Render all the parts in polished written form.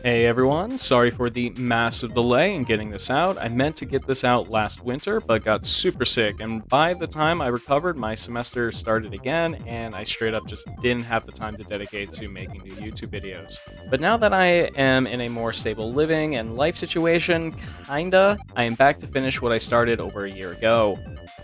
Hey everyone, sorry for the massive delay in getting this out. I meant to get this out last winter, but got super sick, and by the time I recovered, my semester started again, and I straight up just didn't have the time to dedicate to making new YouTube videos. But now that I am in a more stable living and life situation, kinda, I am back to finish what I started over a year ago.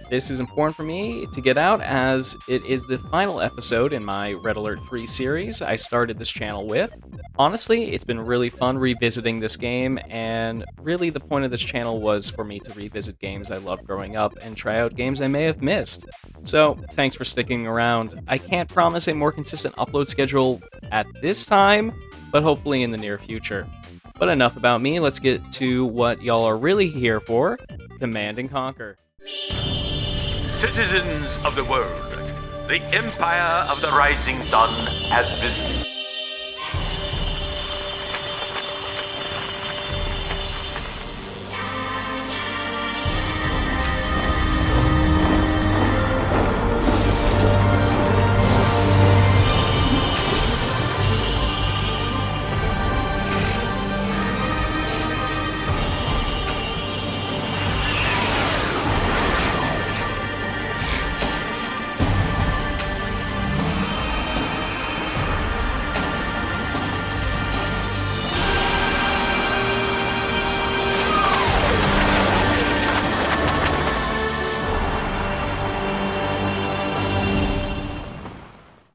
This is important for me to get out as it is the final episode in my Red Alert 3 series I started this channel with. Honestly, it's been really fun revisiting this game, and really the point of this channel was for me to revisit games I loved growing up and try out games I may have missed. So, thanks for sticking around. I can't promise a more consistent upload schedule at this time, but hopefully in the near future. But enough about me, let's get to what y'all are really here for, Command and Conquer. Citizens of the world, the Empire of the Rising Sun has risen.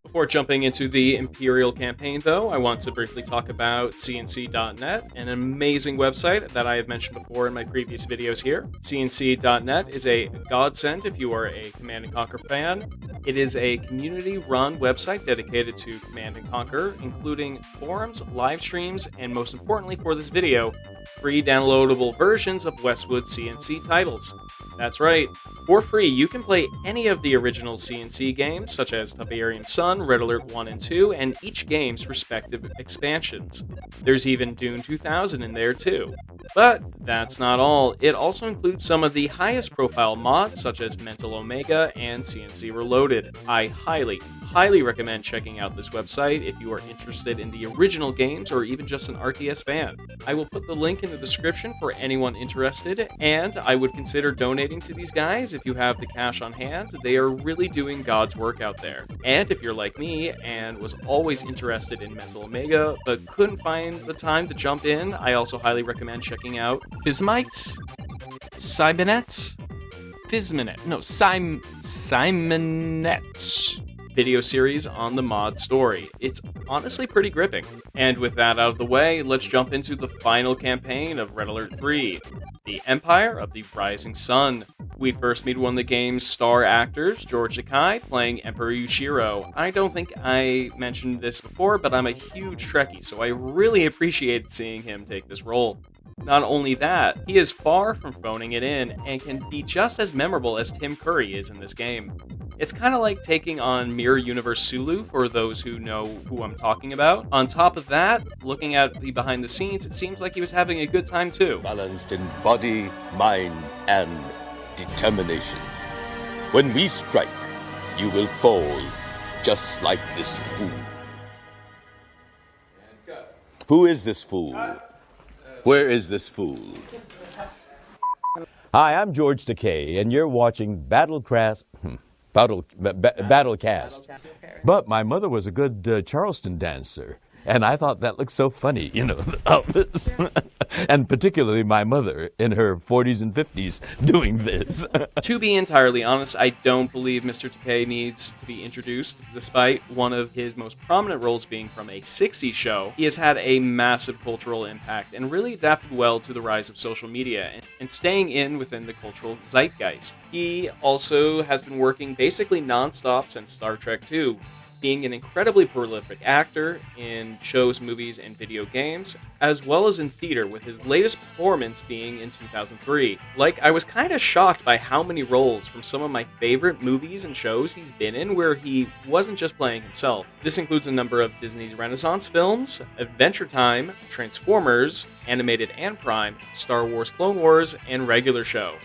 Before jumping into the Imperial campaign, though, I want to briefly talk about CNC.net, an amazing website that I have mentioned before in my previous videos here. CNC.net is a godsend if you are a Command & Conquer fan. It is a community-run website dedicated to Command & Conquer, including forums, live streams, and most importantly for this video, free downloadable versions of Westwood CNC titles. That's right. For free, you can play any of the original CNC games, such as Tiberium Sun, Red Alert 1 and 2, and each game's respective expansions. There's even Dune 2000 in there too. But that's not all. It also includes some of the highest profile mods, such as Mental Omega and CNC Reloaded. I highly recommend checking out this website if you are interested in the original games or even just an RTS fan. I will put the link in the description for anyone interested, and I would consider donating to these guys if you have the cash on hand. They are really doing God's work out there. And if you're like me and was always interested in Mental Omega but couldn't find the time to jump in, I also highly recommend checking out Physmites, Simonets, Simonets video series on the mod story. It's honestly pretty gripping. And with that out of the way, let's jump into the final campaign of Red Alert 3, the Empire of the Rising Sun. We first meet one of the game's star actors, George Takei, playing Emperor Yushiro. I don't think I mentioned this before, but I'm a huge Trekkie, so I really appreciated seeing him take this role. Not only that, he is far from phoning it in and can be just as memorable as Tim Curry is in this game. It's kind of like taking on Mirror Universe Sulu for those who know who I'm talking about. On top of that, looking at the behind the scenes, it seems like he was having a good time too. Balanced in body, mind, and determination. When we strike, you will fall, just like this fool. Who is this fool? Where is this fool? Hi, I'm George Takei, and you're watching Battlecast. But my mother was a good Charleston dancer, and I thought that looked so funny, the outfits. And particularly my mother in her 40s and 50s doing this. To be entirely honest, I don't believe Mr. Takei needs to be introduced. Despite one of his most prominent roles being from a 60s show, he has had a massive cultural impact and really adapted well to the rise of social media and staying in within the cultural zeitgeist. He also has been working basically non-stop since Star Trek II, being an incredibly prolific actor in shows, movies, and video games, as well as in theater, with his latest performance being in 2003. I was kind of shocked by how many roles from some of my favorite movies and shows he's been in where he wasn't just playing himself. This includes a number of Disney's Renaissance films, Adventure Time, Transformers, Animated and Prime, Star Wars Clone Wars, and regular show.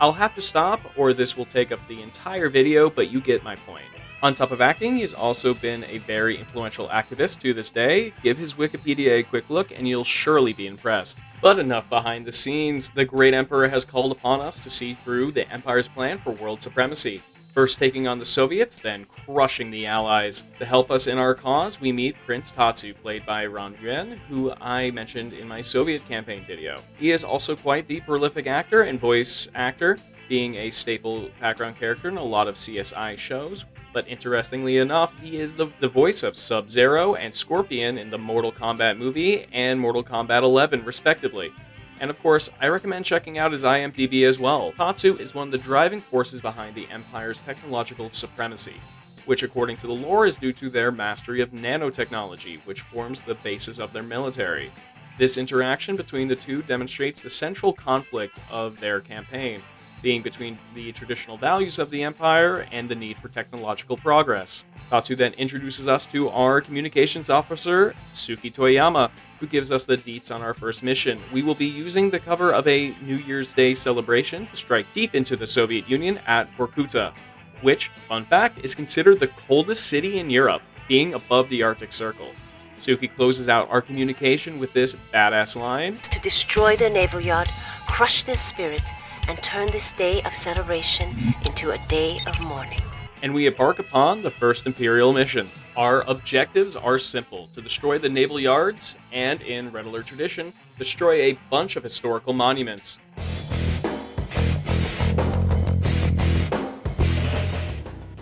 I'll have to stop or this will take up the entire video, but you get my point. On top of acting, he's also been a very influential activist to this day. Give his Wikipedia a quick look and you'll surely be impressed. But enough behind the scenes, the great Emperor has called upon us to see through the Empire's plan for world supremacy. First taking on the Soviets, then crushing the Allies. To help us in our cause, we meet Prince Tatsu, played by Ron Yuan, who I mentioned in my Soviet campaign video. He is also quite the prolific actor and voice actor, being a staple background character in a lot of CSI shows. But interestingly enough, he is the voice of Sub-Zero and Scorpion in the Mortal Kombat movie and Mortal Kombat 11, respectively. And of course, I recommend checking out his IMDb as well. Tatsu is one of the driving forces behind the Empire's technological supremacy, which according to the lore is due to their mastery of nanotechnology, which forms the basis of their military. This interaction between the two demonstrates the central conflict of their campaign, being between the traditional values of the Empire and the need for technological progress. Tatsu then introduces us to our communications officer, Suki Toyama, who gives us the deets on our first mission. We will be using the cover of a New Year's Day celebration to strike deep into the Soviet Union at Vorkuta, which, fun fact, is considered the coldest city in Europe, being above the Arctic Circle. Suki closes out our communication with this badass line: "To destroy their naval yard, crush their spirit, and turn this day of celebration into a day of mourning." And we embark upon the first Imperial mission. Our objectives are simple: to destroy the naval yards, and in Red Alert tradition, destroy a bunch of historical monuments.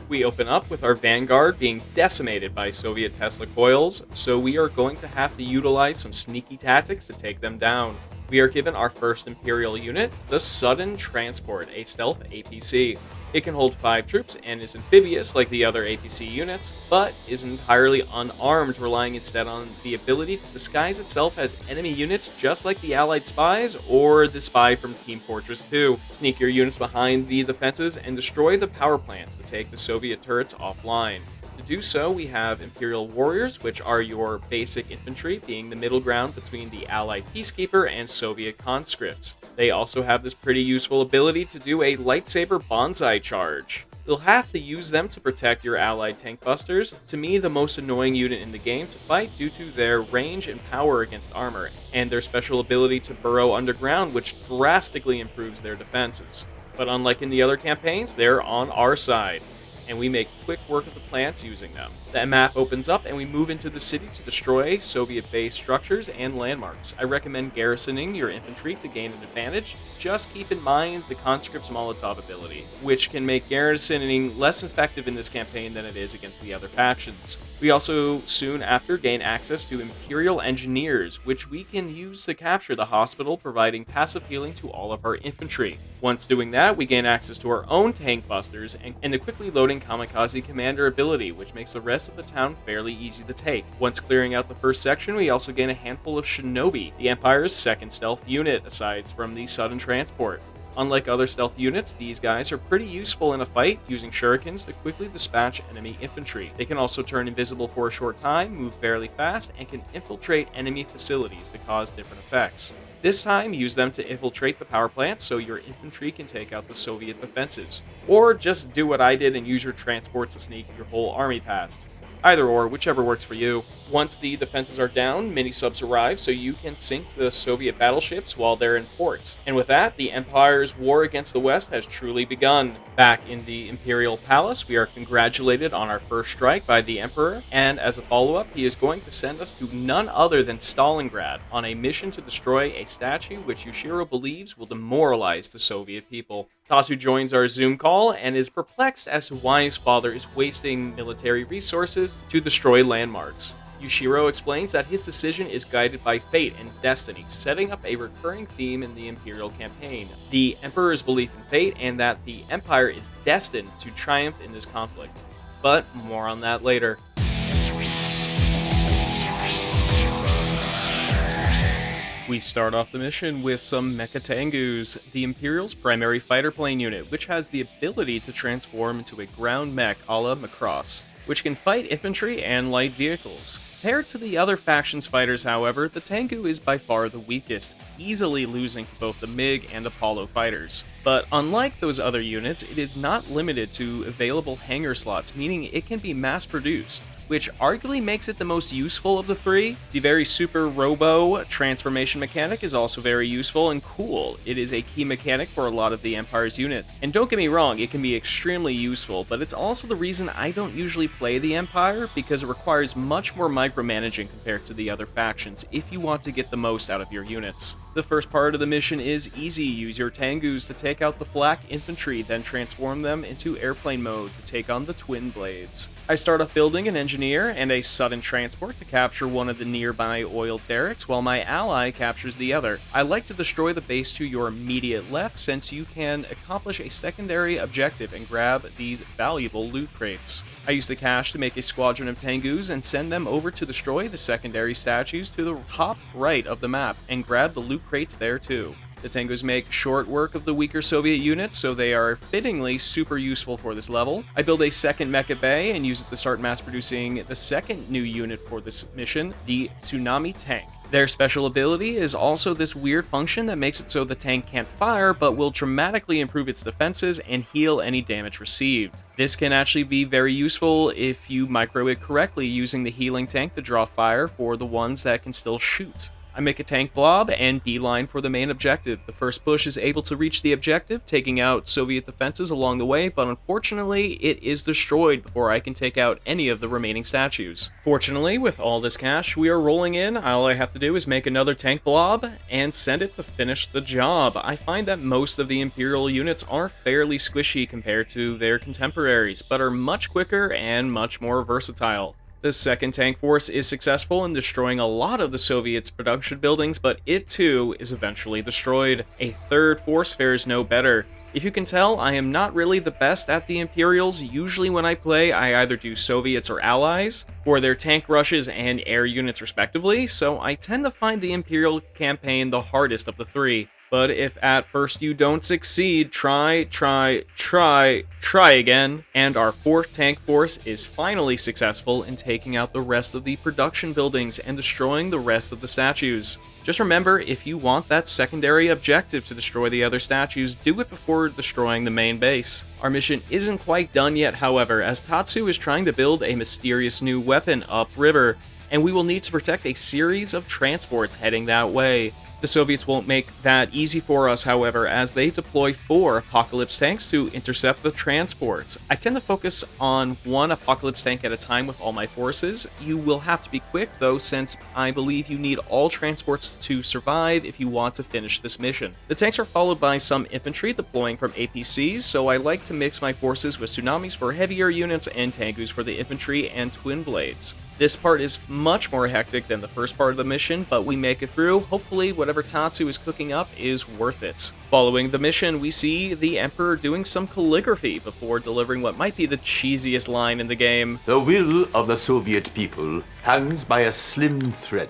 We open up with our vanguard being decimated by Soviet Tesla coils, so we are going to have to utilize some sneaky tactics to take them down. We are given our first Imperial unit, the Sudden Transport, a stealth APC. It can hold 5 troops and is amphibious like the other APC units, but is entirely unarmed, relying instead on the ability to disguise itself as enemy units just like the Allied spies or the spy from Team Fortress 2. Sneak your units behind the defenses and destroy the power plants to take the Soviet turrets offline. To do so, we have Imperial Warriors, which are your basic infantry, being the middle ground between the Allied Peacekeeper and Soviet conscripts. They also have this pretty useful ability to do a lightsaber bonsai charge. You'll have to use them to protect your Allied tank busters, to me the most annoying unit in the game to fight due to their range and power against armor, and their special ability to burrow underground, which drastically improves their defenses. But unlike in the other campaigns, they're on our side, and we make quick work of the plants using them. The map opens up and we move into the city to destroy Soviet-based structures and landmarks. I recommend garrisoning your infantry to gain an advantage. Just keep in mind the conscript's Molotov ability, which can make garrisoning less effective in this campaign than it is against the other factions. We also soon after gain access to Imperial Engineers, which we can use to capture the hospital, providing passive healing to all of our infantry. Once doing that, we gain access to our own tank busters and the quickly loading Kamikaze Commander ability, which makes the rest of the town fairly easy to take. Once clearing out the first section, we also gain a handful of Shinobi, the Empire's second stealth unit, aside from the Sudden Transport. Unlike other stealth units, these guys are pretty useful in a fight, using shurikens to quickly dispatch enemy infantry. They can also turn invisible for a short time, move fairly fast, and can infiltrate enemy facilities to cause different effects. This time, use them to infiltrate the power plants so your infantry can take out the Soviet defenses. Or just do what I did and use your transports to sneak your whole army past. Either or, whichever works for you. Once the defenses are down, mini-subs arrive so you can sink the Soviet battleships while they're in port. And with that, the Empire's war against the West has truly begun. Back in the Imperial Palace, we are congratulated on our first strike by the Emperor, and as a follow-up, he is going to send us to none other than Stalingrad on a mission to destroy a statue which Yushiro believes will demoralize the Soviet people. Tatsu joins our Zoom call and is perplexed as to why his father is wasting military resources to destroy landmarks. Yushiro explains that his decision is guided by fate and destiny, setting up a recurring theme in the Imperial campaign: the Emperor's belief in fate and that the Empire is destined to triumph in this conflict. But more on that later. We start off the mission with some Mecha Tengus, the Imperial's primary fighter plane unit, which has the ability to transform into a ground mech a la Macross, which can fight infantry and light vehicles. Compared to the other faction's fighters, however, the Tengu is by far the weakest, easily losing to both the MiG and Apollo fighters. But unlike those other units, it is not limited to available hangar slots, meaning it can be mass-produced, which arguably makes it the most useful of the three. The very super robo transformation mechanic is also very useful and cool. It is a key mechanic for a lot of the Empire's unit. And don't get me wrong, it can be extremely useful, but it's also the reason I don't usually play the Empire, because it requires much more micromanaging compared to the other factions if you want to get the most out of your units. The first part of the mission is easy. Use your Tengus to take out the flak infantry, then transform them into airplane mode to take on the twin blades. I start off building an engineer and a sudden transport to capture one of the nearby oil derricks, while my ally captures the other. I like to destroy the base to your immediate left, since you can accomplish a secondary objective and grab these valuable loot crates. I use the cash to make a squadron of Tengus and send them over to destroy the secondary statues to the top right of the map, and grab the loot crates there too. The Tengus make short work of the weaker Soviet units, so they are fittingly super useful for this level. I build a second mecha bay and use it to start mass producing the second new unit for this mission, the Tsunami Tank. Their special ability is also this weird function that makes it so the tank can't fire, but will dramatically improve its defenses and heal any damage received. This can actually be very useful if you micro it correctly, using the healing tank to draw fire for the ones that can still shoot. I make a tank blob and beeline for the main objective. The first push is able to reach the objective, taking out Soviet defenses along the way, but unfortunately it is destroyed before I can take out any of the remaining statues. Fortunately, with all this cash we are rolling in, all I have to do is make another tank blob and send it to finish the job. I find that most of the Imperial units are fairly squishy compared to their contemporaries, but are much quicker and much more versatile. The second tank force is successful in destroying a lot of the Soviets' production buildings, but it too is eventually destroyed. A third force fares no better. If you can tell, I am not really the best at the Imperials. Usually when I play, I either do Soviets or Allies for their tank rushes and air units respectively, so I tend to find the Imperial campaign the hardest of the three. But if at first you don't succeed, try again. And our fourth tank force is finally successful in taking out the rest of the production buildings and destroying the rest of the statues. Just remember, if you want that secondary objective to destroy the other statues, do it before destroying the main base. Our mission isn't quite done yet, however, as Tatsu is trying to build a mysterious new weapon upriver, and we will need to protect a series of transports heading that way. The Soviets won't make that easy for us, however, as they deploy 4 Apocalypse tanks to intercept the transports. I tend to focus on one Apocalypse tank at a time with all my forces. You will have to be quick, though, since I believe you need all transports to survive if you want to finish this mission. The tanks are followed by some infantry deploying from APCs, so I like to mix my forces with tsunamis for heavier units and Tengus for the infantry and twin blades. This part is much more hectic than the first part of the mission, but we make it through. Hopefully whatever Tatsu is cooking up is worth it. Following the mission, we see the Emperor doing some calligraphy before delivering what might be the cheesiest line in the game. The will of the Soviet people hangs by a slim thread.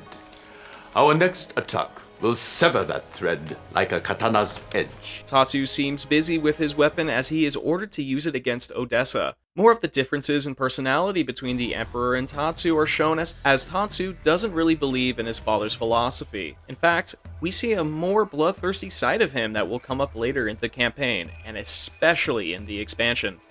Our next attack will sever that thread like a katana's edge. Tatsu seems busy with his weapon as he is ordered to use it against Odessa. More of the differences in personality between the Emperor and Tatsu are shown as Tatsu doesn't really believe in his father's philosophy. In fact, we see a more bloodthirsty side of him that will come up later in the campaign, and especially in the expansion.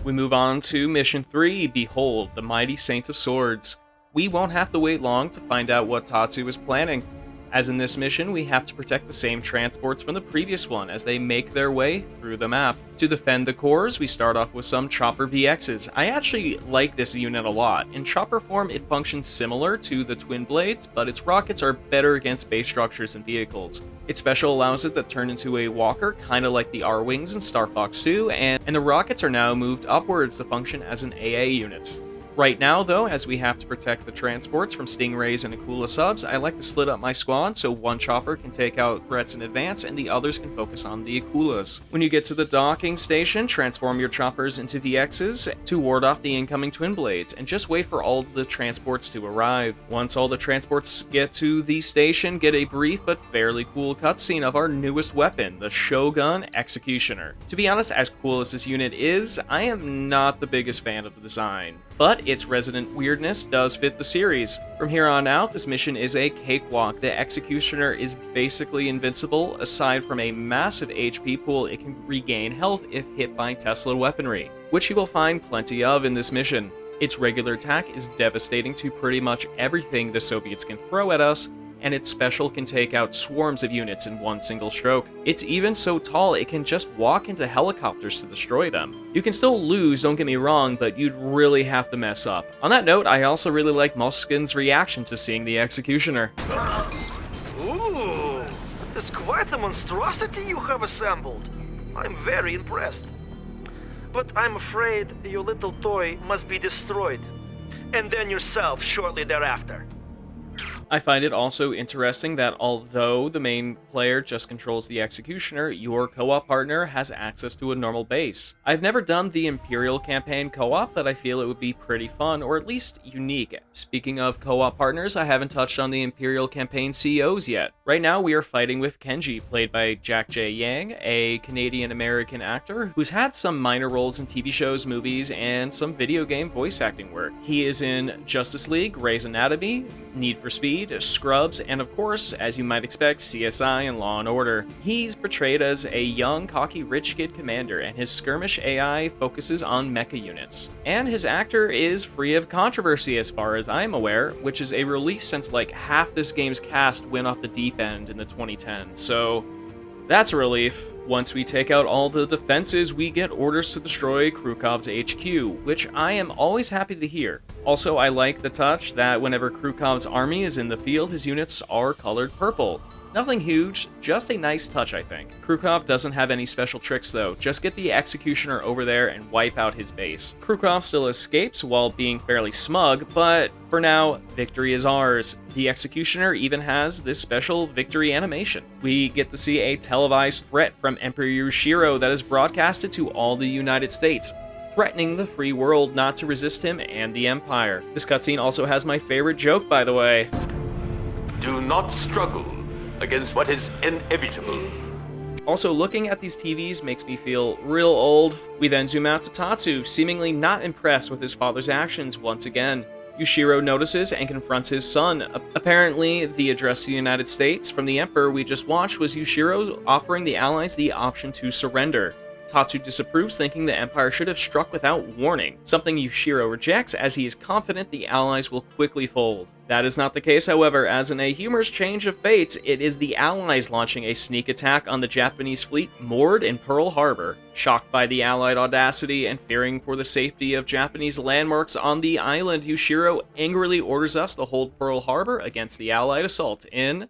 We move on to Mission 3, Behold, the Mighty Saint of Swords. We won't have to wait long to find out what Tatsu is planning. As in this mission, we have to protect the same transports from the previous one as they make their way through the map. To defend the cores, we start off with some Chopper VXs. I actually like this unit a lot. In Chopper form, it functions similar to the Twin Blades, but its rockets are better against base structures and vehicles. Its special allows it to turn into a walker, kinda like the R-Wings in Star Fox 2, and the rockets are now moved upwards to function as an AA unit. Right now, though, as we have to protect the transports from stingrays and Akula subs, I like to split up my squad so one chopper can take out threats in advance and the others can focus on the Akulas. When you get to the docking station, transform your choppers into VXs to ward off the incoming twin blades, and just wait for all the transports to arrive. Once all the transports get to the station, get a brief but fairly cool cutscene of our newest weapon, the Shogun Executioner. To be honest, as cool as this unit is, I am not the biggest fan of the design, but its resident weirdness does fit the series. From here on out, this mission is a cakewalk. The Executioner is basically invincible. Aside from a massive HP pool, it can regain health if hit by Tesla weaponry, which you will find plenty of in this mission. Its regular attack is devastating to pretty much everything the Soviets can throw at us, and its special can take out swarms of units in one single stroke. It's even so tall it can just walk into helicopters to destroy them. You can still lose, don't get me wrong, but you'd really have to mess up. On that note, I also really like Moskin's reaction to seeing the Executioner. Ooh, that's quite a monstrosity you have assembled. I'm very impressed. But I'm afraid your little toy must be destroyed, and then yourself shortly thereafter. I find it also interesting that although the main player just controls the Executioner, your co-op partner has access to a normal base. I've never done the Imperial campaign co-op, but I feel it would be pretty fun, or at least unique. Speaking of co-op partners, I haven't touched on the Imperial campaign CEOs yet. Right now we are fighting with Kenji, played by Jack J. Yang, a Canadian-American actor who's had some minor roles in TV shows, movies, and some video game voice acting work. He is in Justice League, Grey's Anatomy, Need for Speed, Scrubs, and of course, as you might expect, CSI and Law & Order. He's portrayed as a young, cocky rich kid commander, and his skirmish AI focuses on mecha units. And his actor is free of controversy as far as I'm aware, which is a relief since like half this game's cast went off the deep end in the 2010s, so that's a relief. Once we take out all the defenses, we get orders to destroy Krukov's HQ, which I am always happy to hear. Also, I like the touch that whenever Krukov's army is in the field, his units are colored purple. Nothing huge, just a nice touch, I think. Krukov doesn't have any special tricks though, just get the Executioner over there and wipe out his base. Krukov still escapes while being fairly smug, but for now, victory is ours. The Executioner even has this special victory animation. We get to see a televised threat from Emperor Yushiro that is broadcasted to all the United States, threatening the free world not to resist him and the Empire. This cutscene also has my favorite joke, by the way. Do not struggle against what is inevitable. Also, looking at these TVs makes me feel real old. We then zoom out to Tatsu, seemingly not impressed with his father's actions once again. Yushiro notices and confronts his son. Apparently, the address to the United States from the Emperor we just watched was Yushiro offering the Allies the option to surrender. Tatsu disapproves, thinking the Empire should have struck without warning, something Yushiro rejects as he is confident the Allies will quickly fold. That is not the case, however, as in a humorous change of fates, it is the Allies launching a sneak attack on the Japanese fleet moored in Pearl Harbor. Shocked by the Allied audacity and fearing for the safety of Japanese landmarks on the island, Yushiro angrily orders us to hold Pearl Harbor against the Allied assault in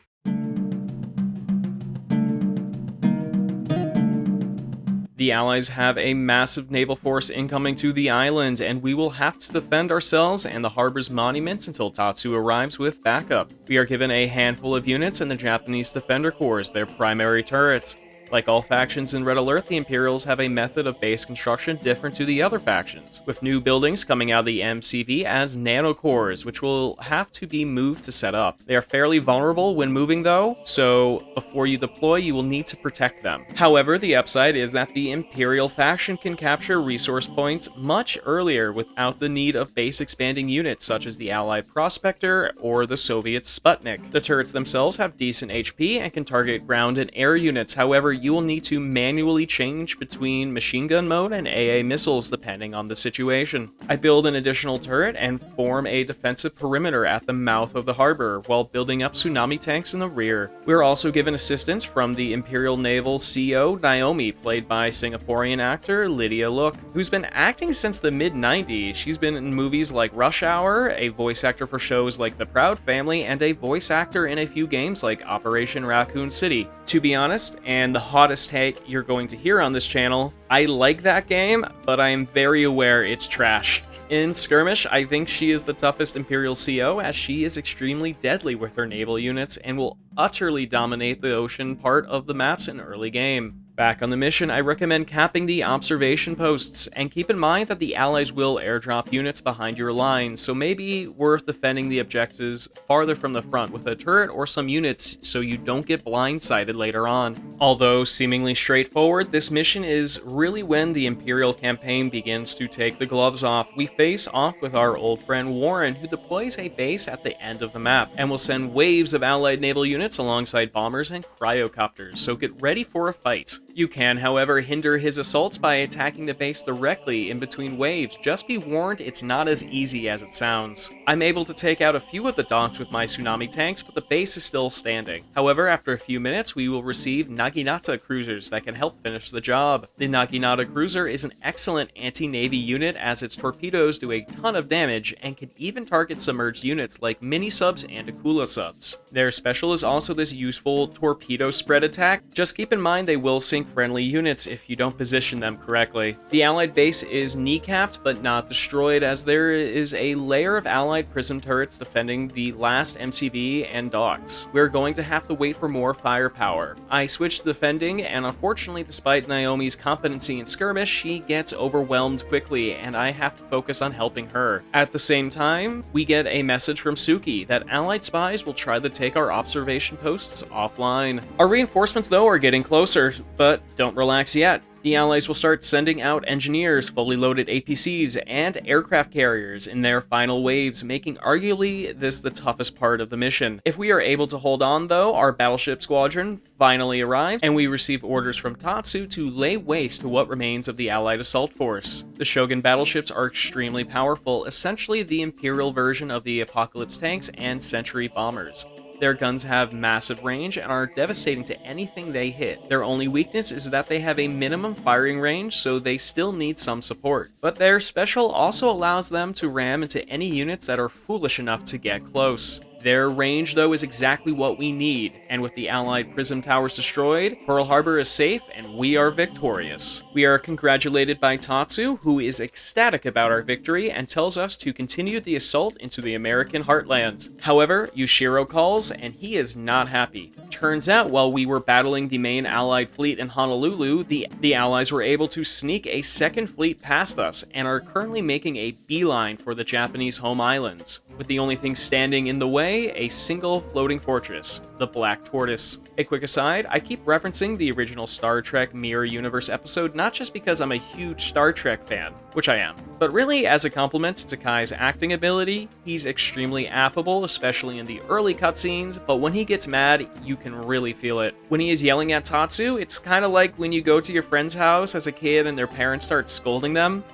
The Allies have a massive naval force incoming to the island, and we will have to defend ourselves and the harbor's monuments until Tatsu arrives with backup. We are given a handful of units in the Japanese Defender Corps, their primary turrets. Like all factions in Red Alert, the Imperials have a method of base construction different to the other factions, with new buildings coming out of the MCV as nanocores, which will have to be moved to set up. They are fairly vulnerable when moving though, so before you deploy, you will need to protect them. However, the upside is that the Imperial faction can capture resource points much earlier without the need of base expanding units such as the Allied Prospector or the Soviet Sputnik. The turrets themselves have decent HP and can target ground and air units, however, you will need to manually change between machine gun mode and AA missiles depending on the situation. I build an additional turret and form a defensive perimeter at the mouth of the harbor while building up tsunami tanks in the rear. We are also given assistance from the Imperial Naval CO Naomi, played by Singaporean actor Lydia Look, who's been acting since the mid-90s. She's been in movies like Rush Hour, a voice actor for shows like The Proud Family, and a voice actor in a few games like Operation Raccoon City. To be honest, and the hottest take you're going to hear on this channel. I like that game, but I am very aware it's trash. In Skirmish, I think she is the toughest Imperial CO, as she is extremely deadly with her naval units and will utterly dominate the ocean part of the maps in early game. Back on the mission, I recommend capping the observation posts, and keep in mind that the allies will airdrop units behind your lines, so maybe worth defending the objectives farther from the front with a turret or some units so you don't get blindsided later on. Although seemingly straightforward, this mission is really when the Imperial campaign begins to take the gloves off. We face off with our old friend Warren, who deploys a base at the end of the map, and will send waves of allied naval units alongside bombers and cryocopters, so get ready for a fight. You can, however, hinder his assaults by attacking the base directly in between waves. Just be warned, it's not as easy as it sounds. I'm able to take out a few of the docks with my tsunami tanks, but the base is still standing. However, after a few minutes, we will receive Naginata cruisers that can help finish the job. The Naginata cruiser is an excellent anti-navy unit, as its torpedoes do a ton of damage and can even target submerged units like mini-subs and Akula subs. Their special is also this useful torpedo spread attack. Just keep in mind they will sink friendly units if you don't position them correctly. The allied base is kneecapped but not destroyed, as there is a layer of allied prism turrets defending the last MCV and docks. We're going to have to wait for more firepower. I switched to defending, and unfortunately, despite Naomi's competency in skirmish, she gets overwhelmed quickly, and I have to focus on helping her. At the same time, we get a message from Suki that allied spies will try to take our observation posts offline. Our reinforcements, though, are getting closer, but don't relax yet. The allies will start sending out engineers, fully loaded APCs, and aircraft carriers in their final waves, making arguably this the toughest part of the mission. If we are able to hold on, though, our battleship squadron finally arrives, and we receive orders from Tatsu to lay waste to what remains of the allied assault force. The Shogun battleships are extremely powerful, essentially the Imperial version of the Apocalypse tanks and Century bombers. Their guns have massive range and are devastating to anything they hit. Their only weakness is that they have a minimum firing range, so they still need some support. But their special also allows them to ram into any units that are foolish enough to get close. Their range, though, is exactly what we need, and with the Allied Prism Towers destroyed, Pearl Harbor is safe, and we are victorious. We are congratulated by Tatsu, who is ecstatic about our victory and tells us to continue the assault into the American heartlands. However, Yushiro calls, and he is not happy. Turns out, while we were battling the main Allied fleet in Honolulu, the Allies were able to sneak a second fleet past us, and are currently making a beeline for the Japanese home islands, with the only thing standing in the way, a single floating fortress, the Black Tortoise. A quick aside, I keep referencing the original Star Trek Mirror Universe episode not just because I'm a huge Star Trek fan, which I am, but really as a compliment to Takai's acting ability. He's extremely affable, especially in the early cutscenes, but when he gets mad, you can really feel it. When he is yelling at Tatsu, it's kind of like when you go to your friend's house as a kid and their parents start scolding them.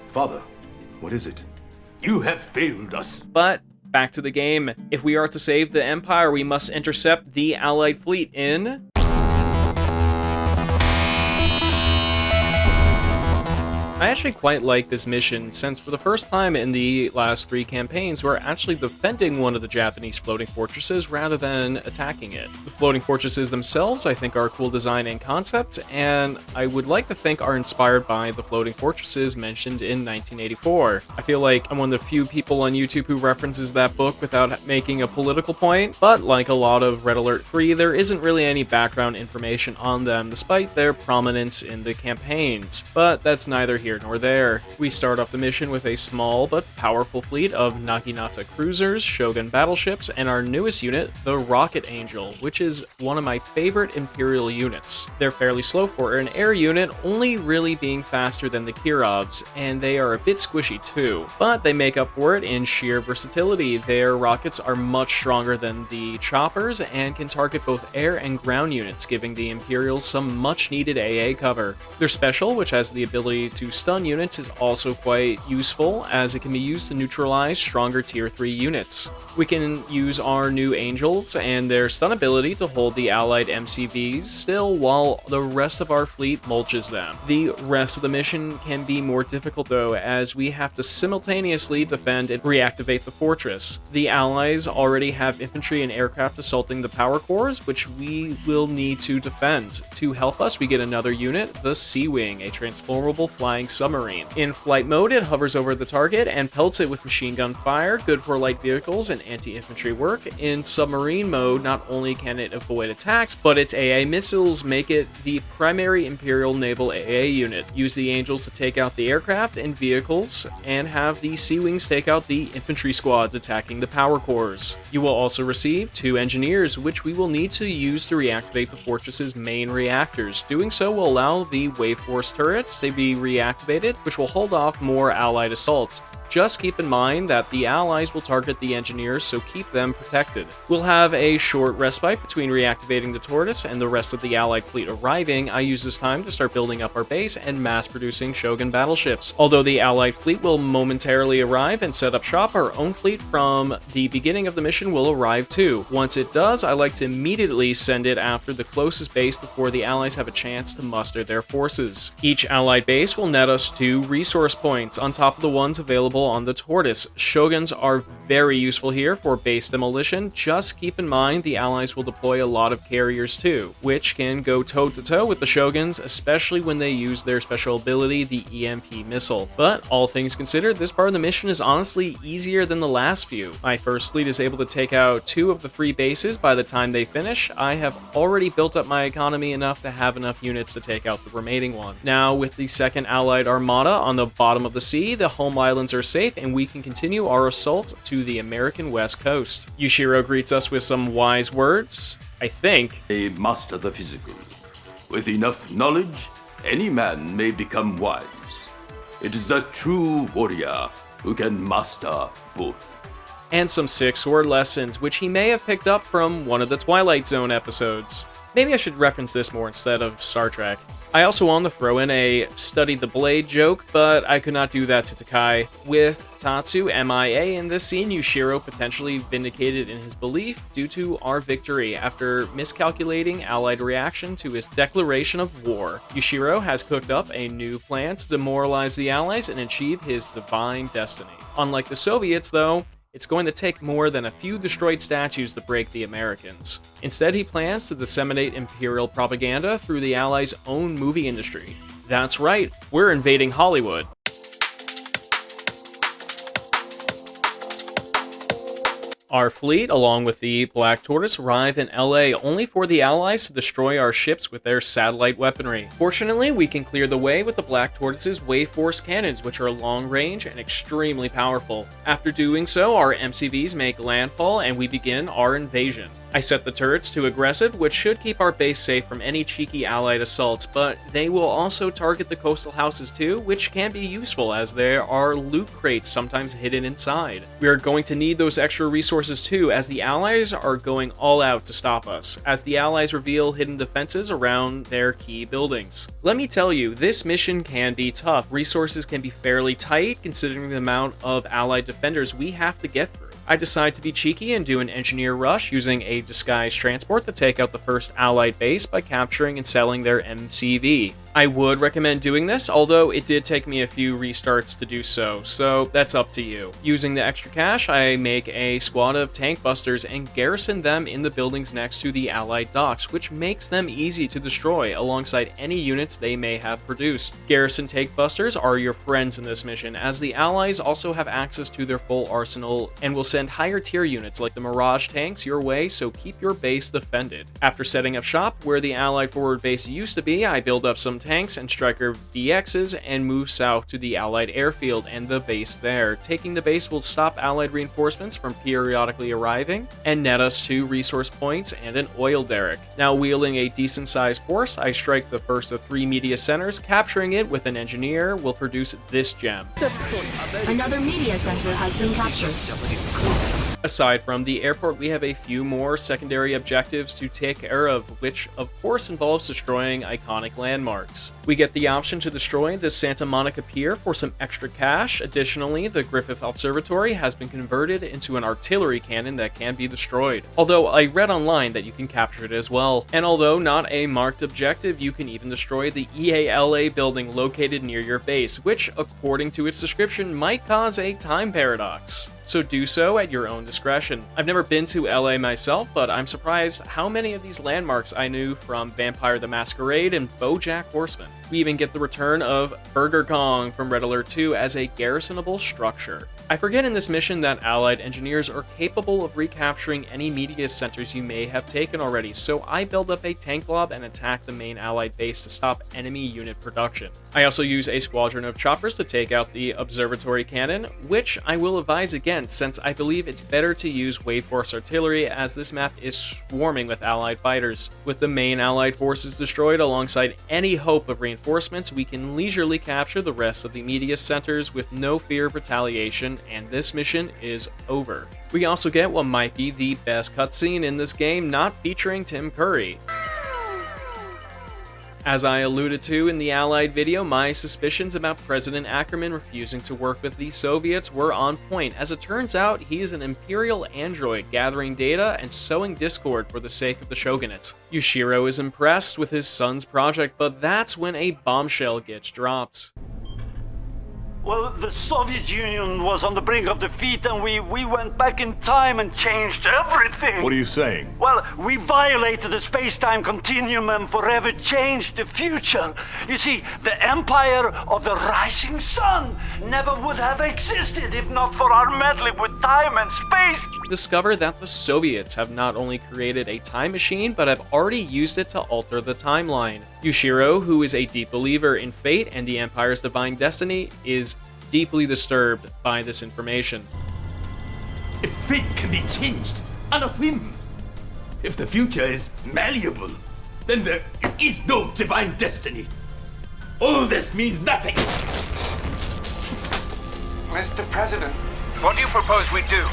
Father, what is it? You have failed us. But back to the game. If we are to save the Empire, we must intercept the Allied fleet in... I actually quite like this mission, since for the first time in the last 3 campaigns, we're actually defending one of the Japanese floating fortresses rather than attacking it. The floating fortresses themselves, I think, are a cool design and concept, and I would like to think are inspired by the floating fortresses mentioned in 1984. I feel like I'm one of the few people on YouTube who references that book without making a political point, but like a lot of Red Alert 3, there isn't really any background information on them, despite their prominence in the campaigns. But that's neither here nor there. We start off the mission with a small but powerful fleet of Naginata cruisers, Shogun battleships, and our newest unit, the Rocket Angel, which is one of my favorite Imperial units. They're fairly slow for an air unit, only really being faster than the Kirovs, and they are a bit squishy too, but they make up for it in sheer versatility. Their rockets are much stronger than the choppers and can target both air and ground units, giving the Imperials some much needed AA cover. Their special, which has the ability to stun units is also quite useful, as it can be used to neutralize stronger tier 3 units. We can use our new angels and their stun ability to hold the allied MCVs still while the rest of our fleet mulches them. The rest of the mission can be more difficult though, as we have to simultaneously defend and reactivate the fortress. The allies already have infantry and aircraft assaulting the power cores, which we will need to defend. To help us, we get another unit, the Sea Wing, a transformable flying submarine. In flight mode, it hovers over the target and pelts it with machine gun fire, good for light vehicles and anti-infantry work. In submarine mode, not only can it avoid attacks, but its AA missiles make it the primary Imperial naval AA unit. Use the Angels to take out the aircraft and vehicles, and have the Sea Wings take out the infantry squads attacking the power cores. You will also receive 2 engineers, which we will need to use to reactivate the fortress's main reactors. Doing so will allow the Wave Force turrets to be reactivated, which will hold off more allied assaults. Just keep in mind that the allies will target the engineers, so keep them protected. We'll have a short respite between reactivating the tortoise and the rest of the allied fleet arriving. I use this time to start building up our base and mass producing Shogun battleships. Although the allied fleet will momentarily arrive and set up shop, our own fleet from the beginning of the mission will arrive too. Once it does, I like to immediately send it after the closest base before the allies have a chance to muster their forces. Each allied base will net us 2 resource points on top of the ones available on the tortoise. Shoguns are very useful here for base demolition. Just keep in mind the allies will deploy a lot of carriers too, which can go toe-to-toe with the Shoguns, especially when they use their special ability, the EMP missile. But all things considered, this part of the mission is honestly easier than the last few. My first fleet is able to take out 2 of the 3 bases by the time they finish. I have already built up my economy enough to have enough units to take out the remaining one. Now, with the second allied armada on the bottom of the sea, the home islands are safe and we can continue our assault to the American west coast. Yushiro greets us with some wise words, I think. They master the physical. With enough knowledge, any man may become wise. It is a true warrior who can master both. And some 6 sword lessons, which he may have picked up from one of the Twilight Zone episodes. Maybe I should reference this more instead of Star Trek. I also want to throw in a study the blade joke, but I could not do that to Takai. With Tatsu MIA in this scene, Yushiro potentially vindicated in his belief due to our victory after miscalculating allied reaction to his declaration of war. Yushiro has cooked up a new plan to demoralize the allies and achieve his divine destiny. Unlike the Soviets, though, it's going to take more than a few destroyed statues to break the Americans. Instead, he plans to disseminate Imperial propaganda through the Allies' own movie industry. That's right, we're invading Hollywood. Our fleet, along with the Black Tortoise, arrive in LA only for the Allies to destroy our ships with their satellite weaponry. Fortunately, we can clear the way with the Black Tortoise's Wave Force cannons, which are long range and extremely powerful. After doing so, our MCVs make landfall and we begin our invasion. I set the turrets to aggressive, which should keep our base safe from any cheeky allied assaults, but they will also target the coastal houses too, which can be useful as there are loot crates sometimes hidden inside. We are going to need those extra resources too, as the allies are going all out to stop us, as the allies reveal hidden defenses around their key buildings. Let me tell you, this mission can be tough. Resources can be fairly tight considering the amount of allied defenders we have to get through. I decide to be cheeky and do an engineer rush using a disguised transport to take out the first allied base by capturing and selling their MCV. I would recommend doing this, although it did take me a few restarts to do so that's up to you. Using the extra cash, I make a squad of tank busters and garrison them in the buildings next to the allied docks, which makes them easy to destroy alongside any units they may have produced. Garrison tank busters are your friends in this mission, as the allies also have access to their full arsenal and will send higher tier units like the Mirage tanks your way, so keep your base defended. After setting up shop where the allied forward base used to be, I build up some tanks and striker VXs and move south to the allied airfield and the base there. Taking the base will stop allied reinforcements from periodically arriving and net us 2 resource points and an oil derrick. Now wielding a decent sized force, I strike the first of 3 media centers. Capturing it with an engineer will produce this gem. Another media center has been captured. Aside from the airport, we have a few more secondary objectives to take care of, which of course involves destroying iconic landmarks. We get the option to destroy the Santa Monica Pier for some extra cash. Additionally, the Griffith Observatory has been converted into an artillery cannon that can be destroyed, although I read online that you can capture it as well. And although not a marked objective, you can even destroy the EALA building located near your base, which, according to its description, might cause a time paradox. So do so at your own discretion. I've never been to LA myself, but I'm surprised how many of these landmarks I knew from Vampire the Masquerade and BoJack Horseman. We even get the return of Burger Kong from Red Alert 2 as a garrisonable structure. I forget in this mission that Allied engineers are capable of recapturing any media centers you may have taken already, so I build up a tank blob and attack the main Allied base to stop enemy unit production. I also use a squadron of choppers to take out the observatory cannon, which I will advise against since I believe it's better to use Wave Force artillery as this map is swarming with Allied fighters. With the main Allied forces destroyed alongside any hope of reinforcements, we can leisurely capture the rest of the media centers with no fear of retaliation, and this mission is over. We also get what might be the best cutscene in this game, not featuring Tim Curry. As I alluded to in the Allied video, my suspicions about President Ackerman refusing to work with the Soviets were on point. As it turns out, he is an Imperial android gathering data and sowing discord for the sake of the shogunate. Yushiro is impressed with his son's project, but that's when a bombshell gets dropped. Well, the Soviet Union was on the brink of defeat and we went back in time and changed everything. What are you saying? Well, we violated the space-time continuum and forever changed the future. You see, the empire of the rising sun never would have existed if not for our meddling with time and space. Discover that the Soviets have not only created a time machine, but have already used it to alter the timeline. Yushiro, who is a deep believer in fate and the Empire's divine destiny, is deeply disturbed by this information. If fate can be changed on a whim, if the future is malleable, then there is no divine destiny. All this means nothing. Mr. President, what do you propose we do?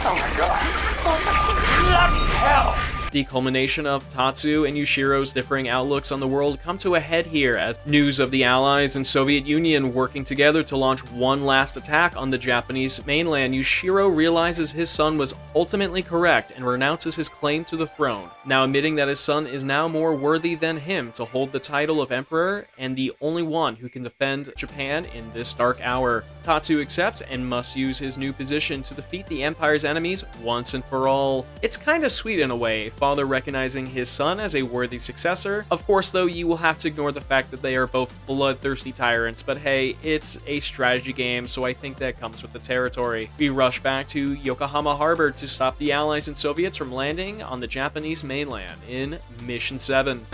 Oh my god. Bloody hell! The culmination of Tatsu and Yushiro's differing outlooks on the world come to a head here as news of the Allies and Soviet Union working together to launch one last attack on the Japanese mainland. Yushiro realizes his son was ultimately correct and renounces his claim to the throne, now admitting that his son is now more worthy than him to hold the title of emperor and the only one who can defend Japan in this dark hour. Tatsu accepts and must use his new position to defeat the Empire's enemies once and for all. It's kinda sweet in a way, father recognizing his son as a worthy successor. Of course, though, you will have to ignore the fact that they are both bloodthirsty tyrants, but hey, it's a strategy game, so I think that comes with the territory. We rush back to Yokohama Harbor to stop the Allies and Soviets from landing on the Japanese mainland in Mission 7.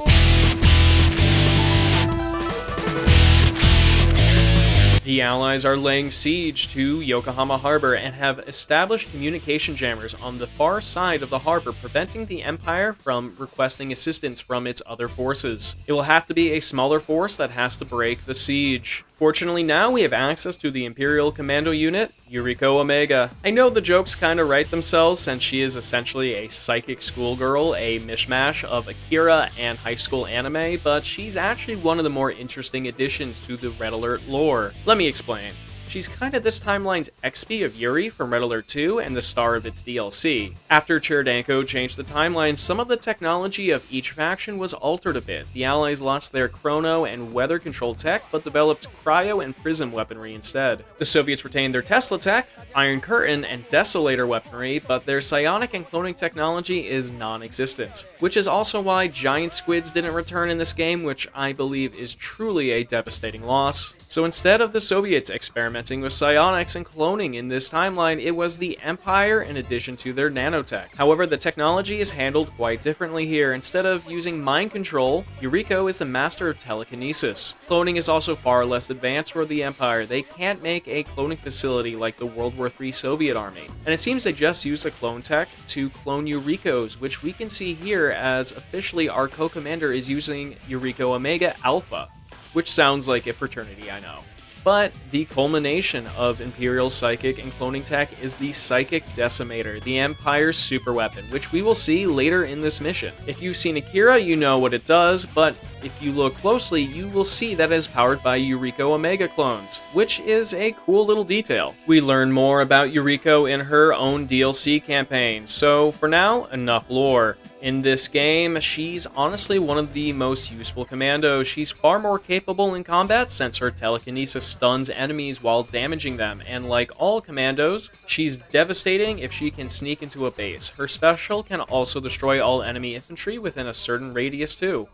The Allies are laying siege to Yokohama Harbor and have established communication jammers on the far side of the harbor, preventing the Empire from requesting assistance from its other forces. It will have to be a smaller force that has to break the siege. Fortunately, now we have access to the Imperial Commando Unit, Yuriko Omega. I know the jokes kinda write themselves since she is essentially a psychic schoolgirl, a mishmash of Akira and high school anime, but she's actually one of the more interesting additions to the Red Alert lore. Let me explain. She's kinda this timeline's XP of Yuri from Red Alert 2 and the star of its DLC. After Cherdanko changed the timeline, some of the technology of each faction was altered a bit. The Allies lost their chrono and weather control tech, but developed cryo and prism weaponry instead. The Soviets retained their Tesla tech, Iron Curtain, and Desolator weaponry, but their psionic and cloning technology is non-existent. Which is also why giant squids didn't return in this game, which I believe is truly a devastating loss. So instead of the Soviets experimenting with psionics and cloning in this timeline, it was the Empire in addition to their nanotech. However, the technology is handled quite differently here. Instead of using mind control, Yuriko is the master of telekinesis. Cloning is also far less advanced for the Empire. They can't make a cloning facility like the World War III Soviet army. And it seems they just use the clone tech to clone Yurikos, which we can see here as officially our co-commander is using Yuriko Omega Alpha, which sounds like a fraternity, I know. But the culmination of Imperial's psychic and cloning tech is the Psychic Decimator, the Empire's superweapon, which we will see later in this mission. If you've seen Akira, you know what it does, but if you look closely, you will see that it is powered by Yuriko Omega clones, which is a cool little detail. We learn more about Yuriko in her own DLC campaign, so for now, enough lore. In this game, she's honestly one of the most useful commandos. She's far more capable in combat since her telekinesis stuns enemies while damaging them, and like all commandos, she's devastating if she can sneak into a base. Her special can also destroy all enemy infantry within a certain radius too.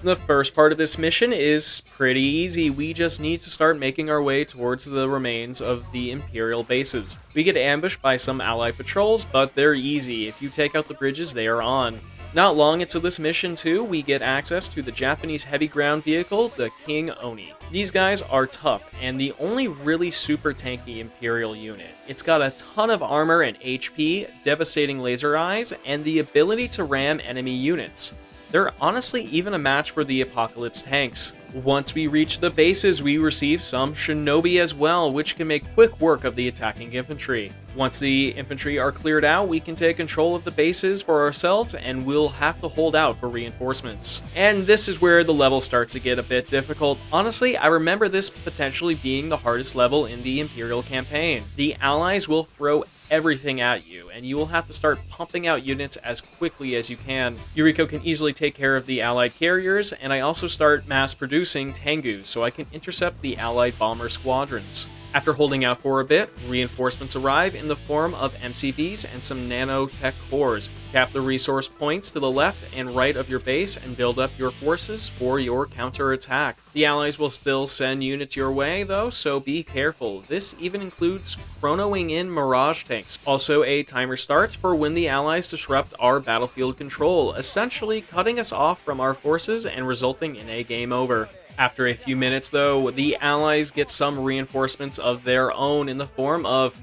The first part of this mission is pretty easy. We just need to start making our way towards the remains of the Imperial bases. We get ambushed by some allied patrols, but they're easy. If you take out the bridges they are on. Not long into this mission too, we get access to the Japanese heavy ground vehicle, the King Oni. These guys are tough, and the only really super tanky Imperial unit. It's got a ton of armor and HP, devastating laser eyes, and the ability to ram enemy units. They're honestly even a match for the Apocalypse tanks. Once we reach the bases, we receive some shinobi as well, which can make quick work of the attacking infantry. Once the infantry are cleared out, we can take control of the bases for ourselves, and we'll have to hold out for reinforcements. And this is where the level starts to get a bit difficult. Honestly, I remember this potentially being the hardest level in the Imperial campaign. The allies will throw everything at you, and you will have to start pumping out units as quickly as you can. Yuriko can easily take care of the allied carriers, and I also start mass producing Tengus so I can intercept the allied bomber squadrons. After holding out for a bit, reinforcements arrive in the form of MCVs and some nanotech cores. Cap the resource points to the left and right of your base and build up your forces for your counterattack. The allies will still send units your way though, so be careful. This even includes chronoing in Mirage tanks. Also, a timer starts for when the allies disrupt our battlefield control, essentially cutting us off from our forces and resulting in a game over. After a few minutes, though, the allies get some reinforcements of their own in the form of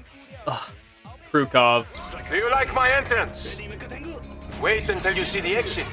Krukov. Do you like my entrance? Wait until you see the exit.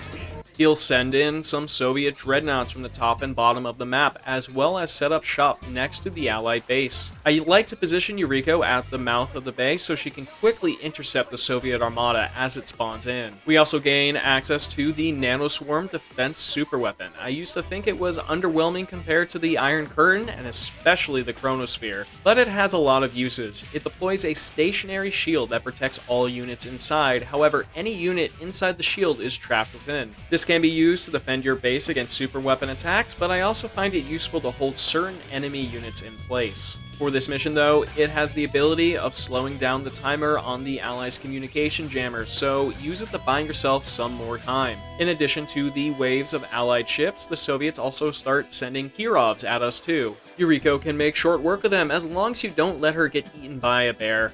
He'll send in some Soviet dreadnoughts from the top and bottom of the map, as well as set up shop next to the Allied base. I like to position Yuriko at the mouth of the base so she can quickly intercept the Soviet armada as it spawns in. We also gain access to the Nanoswarm defense superweapon. I used to think it was underwhelming compared to the Iron Curtain and especially the Chronosphere, but it has a lot of uses. It deploys a stationary shield that protects all units inside, however any unit inside the shield is trapped within. This can be used to defend your base against superweapon attacks, but I also find it useful to hold certain enemy units in place. For this mission though, it has the ability of slowing down the timer on the Allies' communication jammers, so use it to buy yourself some more time. In addition to the waves of Allied ships, the Soviets also start sending Kirovs at us too. Yuriko can make short work of them as long as you don't let her get eaten by a bear.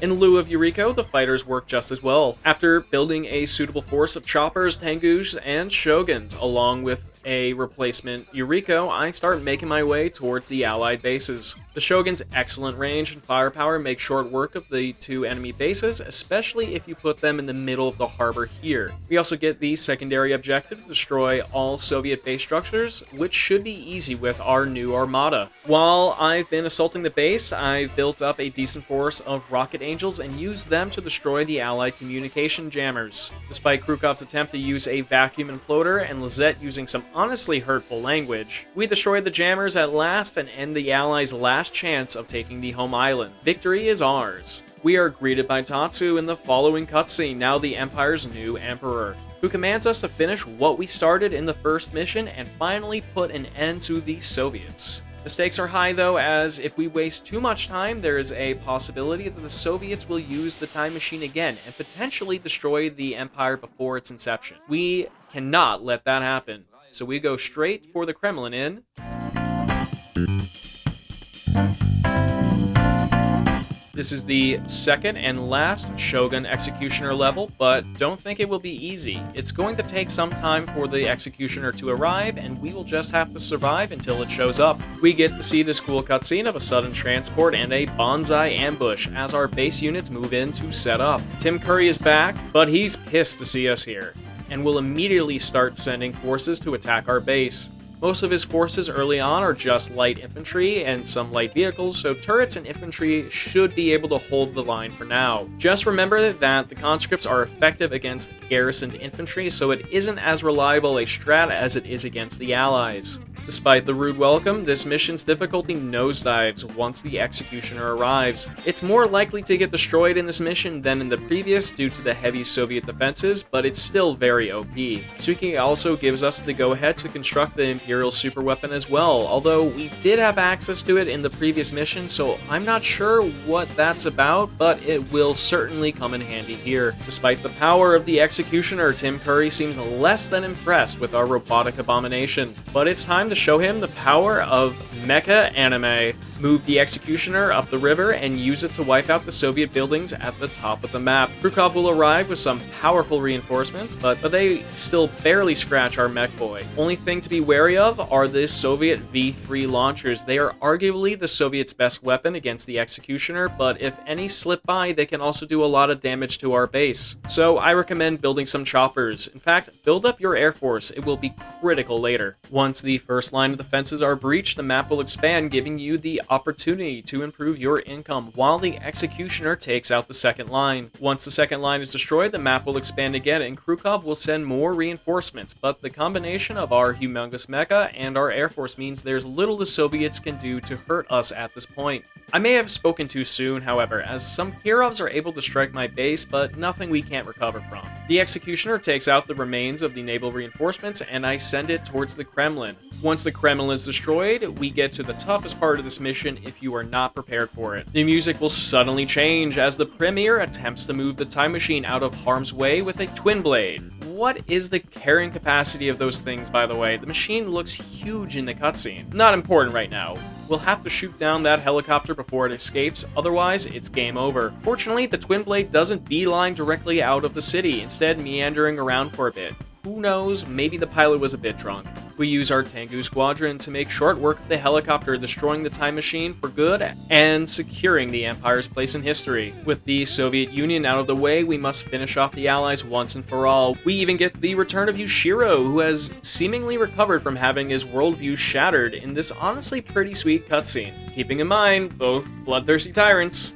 In lieu of Yuriko, the fighters work just as well. After building a suitable force of choppers, tengus, and shoguns, along with a replacement Yuriko, I start making my way towards the Allied bases. The Shogun's excellent range and firepower make short work of the two enemy bases, especially if you put them in the middle of the harbor here. We also get the secondary objective to destroy all Soviet base structures, which should be easy with our new armada. While I've been assaulting the base, I've built up a decent force of rocket angels and used them to destroy the Allied communication jammers. Despite Krukov's attempt to use a vacuum imploder and Lizette using some honestly hurtful language, we destroy the jammers at last and end the Allies' last chance of taking the home island. Victory is ours. We are greeted by Tatsu in the following cutscene, now the Empire's new Emperor, who commands us to finish what we started in the first mission and finally put an end to the Soviets. The stakes are high though, as if we waste too much time, there is a possibility that the Soviets will use the time machine again and potentially destroy the Empire before its inception. We cannot let that happen, so we go straight for the Kremlin in This is the second and last Shogun Executioner level, but don't think it will be easy. It's going to take some time for the Executioner to arrive, and we will just have to survive until it shows up. We get to see this cool cutscene of a sudden transport and a bonsai ambush as our base units move in to set up. Tim Curry is back, but he's pissed to see us here, and will immediately start sending forces to attack our base. Most of his forces early on are just light infantry and some light vehicles, so turrets and infantry should be able to hold the line for now. Just remember that the conscripts are effective against garrisoned infantry, so it isn't as reliable a strat as it is against the allies. Despite the rude welcome, this mission's difficulty nosedives once the Executioner arrives. It's more likely to get destroyed in this mission than in the previous due to the heavy Soviet defenses, but it's still very OP. Suiki also gives us the go-ahead to construct the Imperial superweapon as well, although we did have access to it in the previous mission, so I'm not sure what that's about, but it will certainly come in handy here. Despite the power of the Executioner, Tim Curry seems less than impressed with our robotic abomination, but it's time to show him the power of mecha anime. Move the Executioner up the river and use it to wipe out the Soviet buildings at the top of the map. Krukov will arrive with some powerful reinforcements, but they still barely scratch our mech boy. Only thing to be wary of are the Soviet V3 launchers. They are arguably the Soviets' best weapon against the Executioner, but if any slip by, they can also do a lot of damage to our base. So I recommend building some choppers. In fact, build up your air force. It will be critical later. Once the first line of defenses are breached, the map will expand, giving you the opportunity to improve your income while the Executioner takes out the second line. Once the second line is destroyed, the map will expand again and Krukov will send more reinforcements, but the combination of our humongous mecha and our air force means there's little the Soviets can do to hurt us at this point. I may have spoken too soon, however, as some Kirovs are able to strike my base, but nothing we can't recover from. The Executioner takes out the remains of the naval reinforcements and I send it towards the Kremlin. Once the Kremlin is destroyed, we get to the toughest part of this mission if you are not prepared for it. The music will suddenly change as the Premier attempts to move the time machine out of harm's way with a twin blade. What is the carrying capacity of those things, by the way? The machine looks huge in the cutscene. Not important right now. We'll have to shoot down that helicopter before it escapes, otherwise it's game over. Fortunately, the twin blade doesn't beeline directly out of the city, instead meandering around for a bit. Who knows, maybe the pilot was a bit drunk. We use our Tengu squadron to make short work of the helicopter, destroying the time machine for good and securing the Empire's place in history. With the Soviet Union out of the way, we must finish off the Allies once and for all. We even get the return of Yushiro, who has seemingly recovered from having his worldview shattered in this honestly pretty sweet cutscene. Keeping in mind, both bloodthirsty tyrants.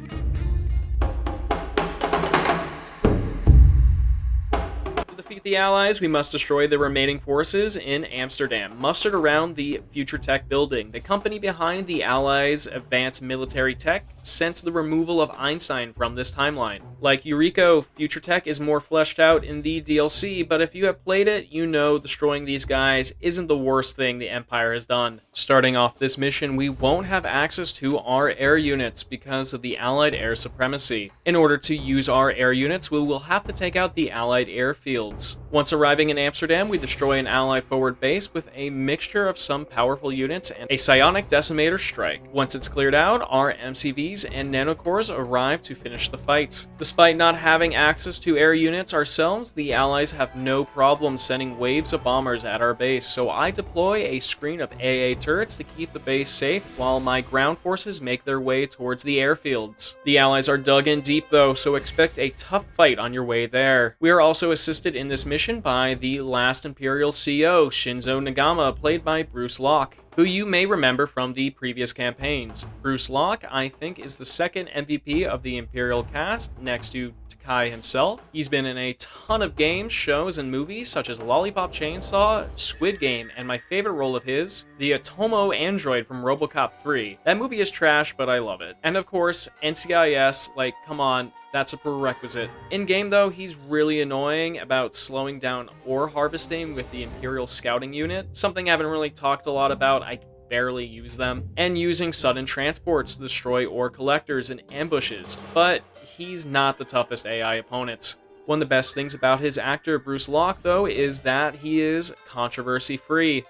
Defeat the Allies, we must destroy the remaining forces in Amsterdam, mustered around the Future Tech building. The company behind the Allies' advanced military tech sent the removal of Einstein from this timeline. Like Yuriko, Future Tech is more fleshed out in the DLC, but if you have played it, you know destroying these guys isn't the worst thing the Empire has done. Starting off this mission, we won't have access to our air units because of the Allied air supremacy. In order to use our air units, we will have to take out the Allied airfields. Once arriving in Amsterdam, we destroy an Allied forward base with a mixture of some powerful units and a psionic decimator strike. Once it's cleared out, our MCVs and nanocores arrive to finish the fight. Despite not having access to air units ourselves, the Allies have no problem sending waves of bombers at our base, so I deploy a screen of AA turrets to keep the base safe while my ground forces make their way towards the airfields. The Allies are dug in deep though, so expect a tough fight on your way there. We are also assisted in this mission by the last Imperial CO, Shinzo Nagama, played by Bruce Locke, who you may remember from the previous campaigns. Bruce Locke, I think, is the second MVP of the Imperial cast, next to Takai himself. He's been in a ton of games, shows, and movies such as Lollipop Chainsaw, Squid Game, and my favorite role of his, the Atomo android from RoboCop 3. That movie is trash, but I love it. And of course, NCIS, like, come on, that's a prerequisite. In-game though, he's really annoying about slowing down ore harvesting with the Imperial scouting unit, something I haven't really talked a lot about. I barely use them, and using sudden transports to destroy ore collectors and ambushes, but he's not the toughest AI opponent. One of the best things about his actor, Bruce Locke, though, is that he is controversy-free.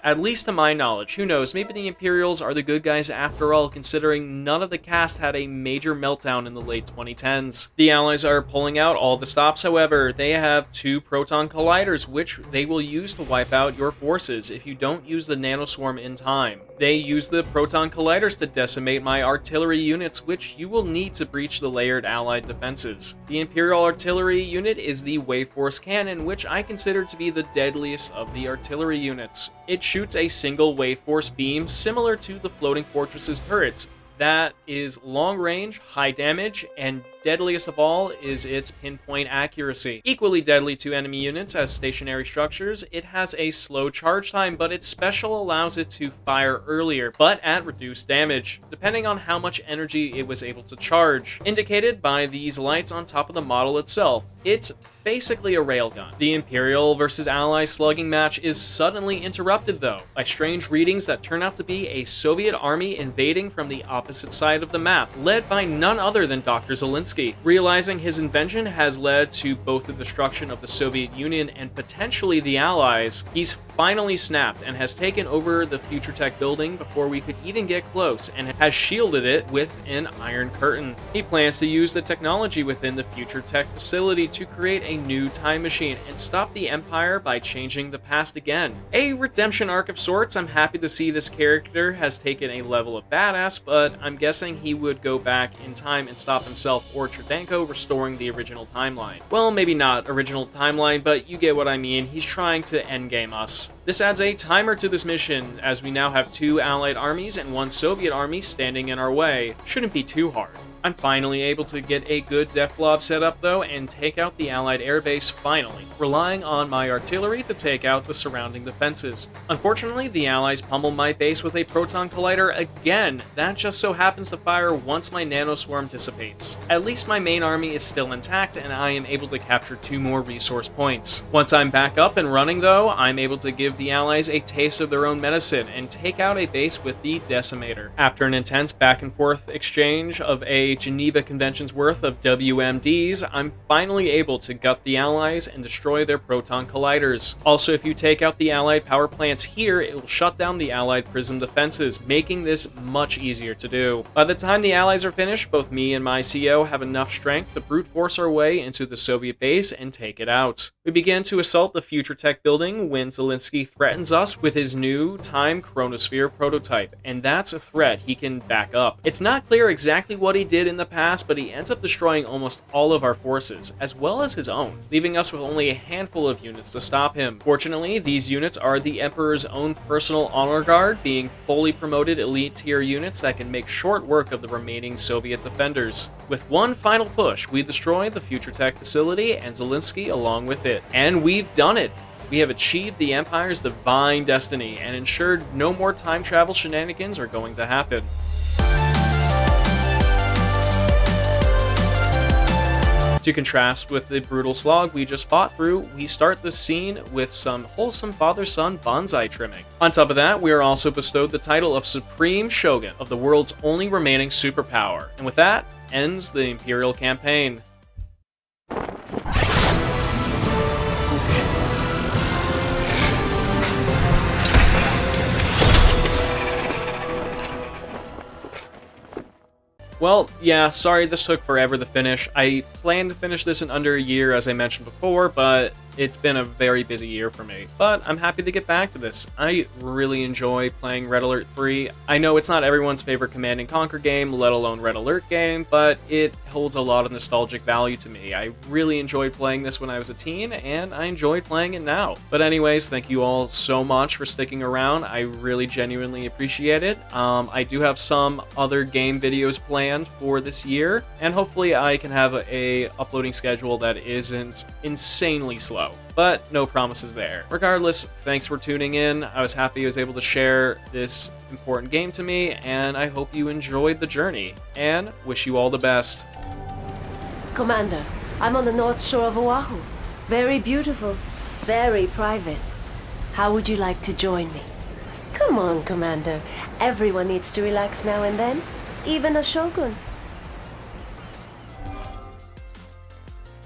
At least to my knowledge. Who knows, maybe the Imperials are the good guys after all, considering none of the cast had a major meltdown in the late 2010s. The Allies are pulling out all the stops, however. They have 2 proton colliders, which they will use to wipe out your forces if you don't use the nanoswarm in time. They use the proton colliders to decimate my artillery units, which you will need to breach the layered Allied defenses. The Imperial artillery unit is the Wave Force cannon, which I consider to be the deadliest of the artillery units. It shoots shoots a single wave force beam similar to the floating fortress's turrets. That is long range, high damage, and deadliest of all is its pinpoint accuracy. Equally deadly to enemy units as stationary structures, it has a slow charge time, but its special allows it to fire earlier, but at reduced damage, depending on how much energy it was able to charge, indicated by these lights on top of the model itself. It's basically a railgun. The Imperial versus Ally slugging match is suddenly interrupted, though, by strange readings that turn out to be a Soviet army invading from the opposite side of the map, led by none other than Dr. Zelensky. Realizing his invention has led to both the destruction of the Soviet Union and potentially the Allies, he's finally snapped and has taken over the Future Tech building before we could even get close, and has shielded it with an iron curtain. He plans to use the technology within the Future Tech facility to create a new time machine and stop the Empire by changing the past again. A redemption arc of sorts. I'm happy to see this character has taken a level of badass, but I'm guessing he would go back in time and stop himself or Cherdenko, restoring the original timeline. Well, maybe not original timeline, but you get what I mean. He's trying to endgame us. This adds a timer to this mission, as we now have 2 Allied armies and 1 Soviet army standing in our way. Shouldn't be too hard. I'm finally able to get a good def blob set up though and take out the Allied airbase finally, relying on my artillery to take out the surrounding defenses. Unfortunately, the Allies pummel my base with a proton collider again. That just so happens to fire once my nanoswarm dissipates. At least my main army is still intact and I am able to capture 2 more resource points. Once I'm back up and running though, I'm able to give the Allies a taste of their own medicine and take out a base with the decimator. After an intense back and forth exchange of a Geneva Convention's worth of WMDs, I'm finally able to gut the Allies and destroy their proton colliders. Also, if you take out the Allied power plants here, it will shut down the Allied prism defenses, making this much easier to do. By the time the Allies are finished, both me and my CO have enough strength to brute force our way into the Soviet base and take it out. We begin to assault the Future Tech building when Zelensky threatens us with his new Time Chronosphere prototype, and that's a threat he can back up. It's not clear exactly what he did in the past, but he ends up destroying almost all of our forces, as well as his own, leaving us with only a handful of units to stop him. Fortunately, these units are the Emperor's own personal honor guard, being fully promoted elite tier units that can make short work of the remaining Soviet defenders. With one final push, we destroy the Future Tech facility and Zelensky along with it. And we've done it! We have achieved the Empire's divine destiny and ensured no more time travel shenanigans are going to happen. To contrast with the brutal slog we just fought through, we start the scene with some wholesome father-son bonsai trimming. On top of that, we are also bestowed the title of Supreme Shogun of the world's only remaining superpower. And with that, ends the Imperial campaign. Well, yeah, sorry this took forever to finish. I planned to finish this in under a year, as I mentioned before, but it's been a very busy year for me. But I'm happy to get back to this. I really enjoy playing Red Alert 3. I know it's not everyone's favorite Command & Conquer game, let alone Red Alert game, but it holds a lot of nostalgic value to me. I really enjoyed playing this when I was a teen, and I enjoy playing it now. But anyways, thank you all so much for sticking around. I really genuinely appreciate it. I do have some other game videos planned for this year, and hopefully I can have a uploading schedule that isn't insanely slow. But no promises there. Regardless, thanks for tuning in. I was happy I was able to share this important game to me, and I hope you enjoyed the journey, and wish you all the best. Commander, I'm on the north shore of Oahu. Very beautiful, very private. How would you like to join me? Come on, Commander. Everyone needs to relax now and then, even a shogun.